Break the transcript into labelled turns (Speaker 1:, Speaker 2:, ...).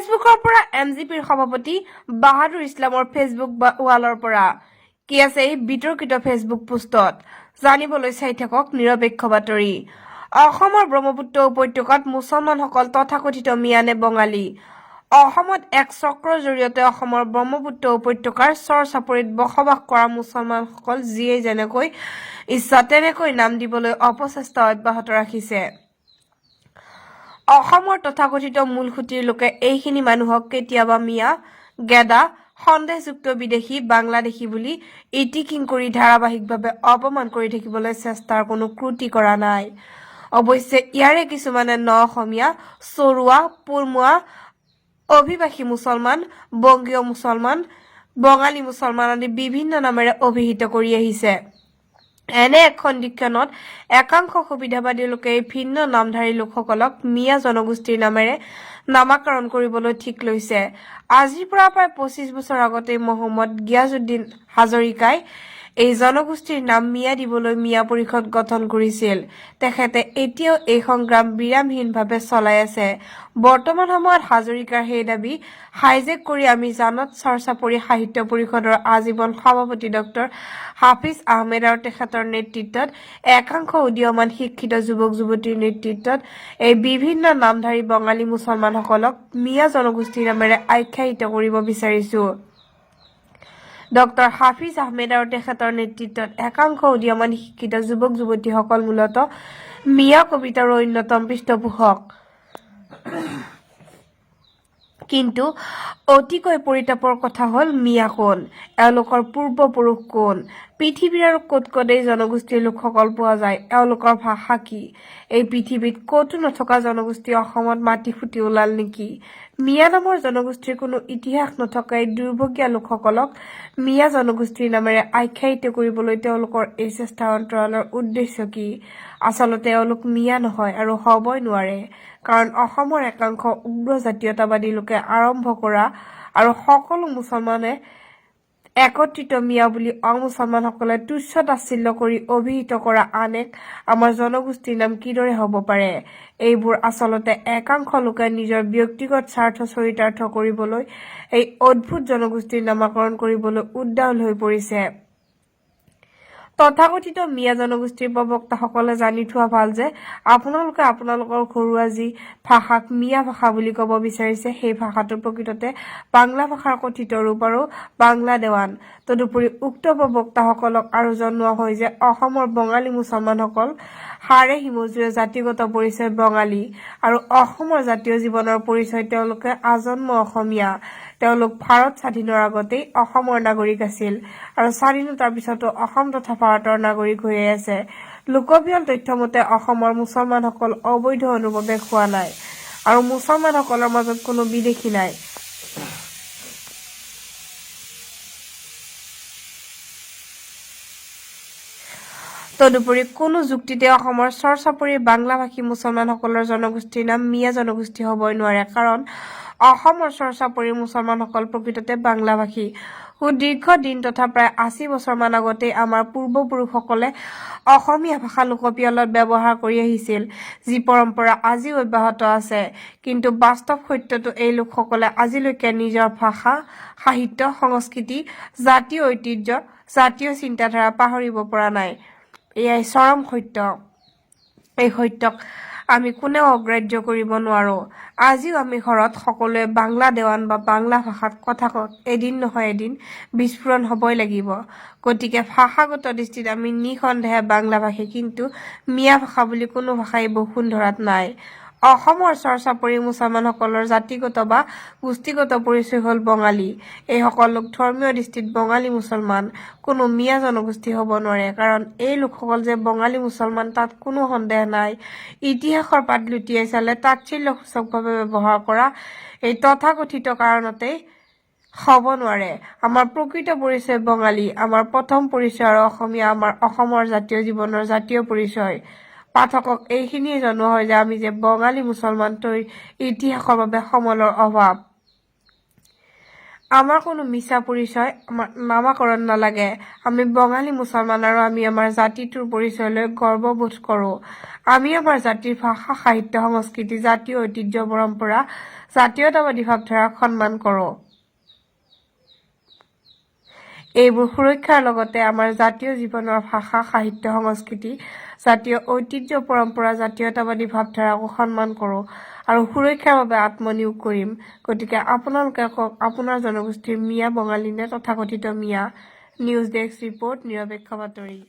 Speaker 1: ফেসবুকৰ পৰা এমজিপিৰ সভাপতি বাহাদুৰ ইছলামৰ ফেসবুক ৱালৰ পৰা কি আছে এই বিতৰ্কিত ফেসবুক পোষ্টত জানিবলৈ চাই থাকক নিৰপেক্ষ বাতৰি। অসমৰ ব্ৰহ্মপুত্ৰ উপত্যকাত মুছলমানসকল তথাকথিত মিয়ানে বঙালী। অসমত এক চক্ৰৰ জৰিয়তে অসমৰ ব্ৰহ্মপুত্ৰ উপত্যকাৰ চৰ-চাপৰিত বসবাস কৰা মুছলমানসকল যিয়ে যেনেকৈ ইচ্ছা তেনেকৈ নাম দিবলৈ অপচেষ্টা অব্যাহত ৰাখিছে। অসমৰ তথাকথিত মূলসুঁতিৰ লোকে এইখিনি মানুহক কেতিয়াবা মিয়া, গেদা, সন্দেহযুক্ত বিদেশী, বাংলাদেশী বুলি ইটিকিং কৰি ধাৰাবাহিকভাৱে অপমান কৰি থাকিবলৈ চেষ্টাৰ কোনো ক্ৰুটি কৰা নাই। অৱশ্যে ইয়াৰে কিছুমানে ন-অসমীয়া, চৰুৱা, পুৰমুৱা, অভিবাসী মুছলমান, বংগীয় মুছলমান, বঙালী মুছলমান আদি বিভিন্ন নামেৰে অভিহিত কৰি আহিছে। এনে এক সন্দিক্ষণত একাংশ সুবিধাবাদী লোকে এই ভিন্ন নামধাৰী লোকসকলক মিয়া জনগোষ্ঠীৰ নামেৰে নামাকৰণ কৰিবলৈ ঠিক লৈছে। আজিৰ পৰা প্ৰায় ২৫ বছৰ আগতেই মহম্মদ গিয়াছুদ্দিন হাজৰিকাই এই জনগোষ্ঠীৰ নাম মিয়া দিবলৈ মিয়া পৰিষদ গঠন কৰিছিল। তেখেতে এতিয়াও এই সংগ্ৰাম বিৰামহীনভাৱে চলাই আছে। বৰ্তমান সময়ত হাজৰিকাৰ সেই দাবী হাইজেক কৰি আমি জানত চৰ-চাপৰি সাহিত্য পৰিষদৰ আজীৱন সভাপতি ডক্টৰ হাফিজ আহমেদ আৰু তেখেতৰ নেতৃত্বত একাংশ উদীয়মান শিক্ষিত যুৱক-যুৱতীৰ নেতৃত্বত এই বিভিন্ন নামধাৰী বঙালী মুছলমানসকলক মিয়া জনগোষ্ঠীৰ নামেৰে আখ্যায়িত কৰিব বিচাৰিছো। ডক্টৰ হাফিজ আহমেদ আৰু তেখেতৰ নেতৃত্বত একাংশ উদীয়মান শিক্ষিত যুৱক-যুৱতীসকল মূলতঃ মিয়া কবিতাৰ অন্যতম পৃষ্ঠপোষক। কিন্তু অতিকৈ পৰিতাপৰ কথা হ'ল মিয়া কোন, এওঁলোকৰ পূৰ্বপুৰুষ কোন, পৃথিৱীৰ আৰু ক'ত ক'ত এই জনগোষ্ঠীৰ লোকসকল পোৱা যায়, এওঁলোকৰ ভাষা কি, এই পৃথিৱীত ক'তো নথকা জনগোষ্ঠী অসমত মাটি ফুটি ওলাল নেকি? মিয়া নামৰ জনগোষ্ঠীৰ কোনো ইতিহাস নথকা এই দুৰ্ভগীয়া লোকসকলক মিয়া জনগোষ্ঠীৰ নামেৰে আখ্যায়িত কৰিবলৈ তেওঁলোকৰ এই চেষ্টাৰ অন্তৰালৰ উদ্দেশ্য কি? আচলতে এওঁলোক মিয়া নহয় আৰু হ'বই নোৱাৰে। কাৰণ অসমৰ একাংশ উগ্ৰ জাতীয়তাবাদী লোকে আৰম্ভ কৰা আৰু সকলো মুছলমানে একত্ৰিত মিয়া বুলি অমুছলমানসকলে তুচ্ছ তাচ্ছিল্য কৰি অভিহিত কৰা আন এক আমাৰ জনগোষ্ঠীৰ নাম কিদৰে হ'ব পাৰে? এইবোৰ আচলতে একাংশ লোকে নিজৰ ব্যক্তিগত স্বাৰ্থ চৰিতাৰ্থ কৰিবলৈ এই অদ্ভুত জনগোষ্ঠীৰ নামাকৰণ কৰিবলৈ উদ্বাউল হৈ পৰিছে। তথাকথিত মিয়া জনগোষ্ঠীৰ প্ৰবক্তাসকলে জানি থোৱা ভাল যে আপোনালোকে আপোনালোকৰ ঘৰুৱা যি ভাষাক মিয়া ভাষা বুলি ক'ব বিচাৰিছে সেই ভাষাটো প্ৰকৃততে বাংলা ভাষাৰ কথিত ৰূপ আৰু বাংলা দেৱান। তদুপৰি উক্ত প্ৰবক্তাসকলক আৰু জনোৱা হয় যে অসমৰ বঙালী মুছলমানসকল হাড়ে হিমজুৱে জাতিগত পৰিচয় বঙালী আৰু অসমৰ জাতীয় জীৱনৰ পৰিচয় তেওঁলোকে আজন্ম অসমীয়া। তেওঁলোক ভাৰত স্বাধীনৰ আগতেই অসমৰ নাগৰিক আছিল আৰু স্বাধীনতাৰ পিছতো অসম তথা ভাৰতৰ নাগৰিক হৈয়ে আছে। লোকপিয়ল তথ্যমতে অসমৰ মুছলমানসকল অবৈধ অনুপ্ৰৱেশ হোৱা নাই আৰু মুছলমানসকলৰ মাজত কোনো বিদেশী নাই। তদুপৰি কোনো যুক্তিতে অসমৰ চৰ-চাপৰিৰ বাংলাভাষী মুছলমানসকলৰ জনগোষ্ঠীৰ নাম মিয়া জনগোষ্ঠী হ'বই নোৱাৰে। কাৰণ অসমৰ চৰ-চাপৰিৰ মুছলমানসকল প্ৰকৃততে বাংলাভাষী। সুদীৰ্ঘ দিন তথা প্ৰায় ৮০ বছৰমান আগতেই আমাৰ পূৰ্বপুৰুষসকলে অসমীয়া ভাষা লোকপিয়লত ব্যৱহাৰ কৰি আহিছিল, যি পৰম্পৰা আজিও অব্যাহত আছে। কিন্তু বাস্তৱ সত্যটো এই লোকসকলে আজিলৈকে নিজৰ ভাষা, সাহিত্য, সংস্কৃতি, জাতীয় ঐতিহ্য, জাতীয় চিন্তাধাৰা পাহৰিব পৰা নাই। এয়াই চৰম সত্য। এই সত্যক আমি কোনেও অগ্ৰাহ্য কৰিব নোৱাৰো। আজিও আমি ঘৰত সকলোৱে বাংলা দেৱান বা বাংলা ভাষাত কথা কওঁ, এদিন নহয় এদিন বিস্ফোৰণ হ'বই লাগিব। গতিকে ভাষাগত দৃষ্টিত আমি নিঃসন্দেহে বাংলাভাষী, কিন্তু মিয়া ভাষা বুলি কোনো ভাষাই বসুন্ধৰাত নাই। অসমৰ চৰ-চাপৰি মুছলমানসকলৰ জাতিগত বা গোষ্ঠীগত পৰিচয় হ'ল বঙালী। এইসকল লোক ধৰ্মীয় দৃষ্টিত বঙালী মুছলমান, কোনো মিয়া জনগোষ্ঠী হ'ব নোৱাৰে। কাৰণ এই লোকসকল যে বঙালী মুছলমান তাত কোনো সন্দেহ নাই। ইতিহাসৰ পাত লুটিয়াই চালে তাচ্ছিল্যসূচকভাৱে ব্যৱহাৰ কৰা এই তথাকথিত কাৰণতেই হ'ব নোৱাৰে। আমাৰ প্ৰকৃত পৰিচয় বঙালী, আমাৰ প্ৰথম পৰিচয় আৰু অসমীয়া, আমাৰ অসমৰ জাতীয় জীৱনৰ জাতীয় পৰিচয়। পাঠকক এইখিনিয়ে জনোৱা হয় যে আমি যে বঙালী মুছলমান তৈৰ ইতিহাসৰ বাবে সমলৰ অভাৱ। আমাৰ কোনো মিছা পৰিচয় নামাকৰণ নালাগে। আমি বঙালী মুছলমান আৰু আমি আমাৰ জাতিটোৰ পৰিচয় লৈ গৰ্ববোধ কৰোঁ। আমি আমাৰ জাতিৰ ভাষা, সাহিত্য, সংস্কৃতি, জাতীয় ঐতিহ্য, পৰম্পৰা, জাতীয়তাবাদী ভাৱধাৰাক সন্মান কৰোঁ। এইবোৰ সুৰক্ষাৰ লগতে আমাৰ জাতীয় জীৱনৰ ভাষা, সাহিত্য, সংস্কৃতি, জাতীয় ঐতিহ্য, পৰম্পৰা, জাতীয়তাবাদী ভাৱধাৰাকো সন্মান কৰোঁ আৰু সুৰক্ষাৰ বাবে আত্মনিয়োগ কৰিম। গতিকে আপোনালোকে কওক, আপোনাৰ জনগোষ্ঠীৰ মিয়া বঙালী নে তথাকথিত মিয়া? নিউজ ডেস্ক ৰিপৰ্ট, নিৰপেক্ষ বাতৰি।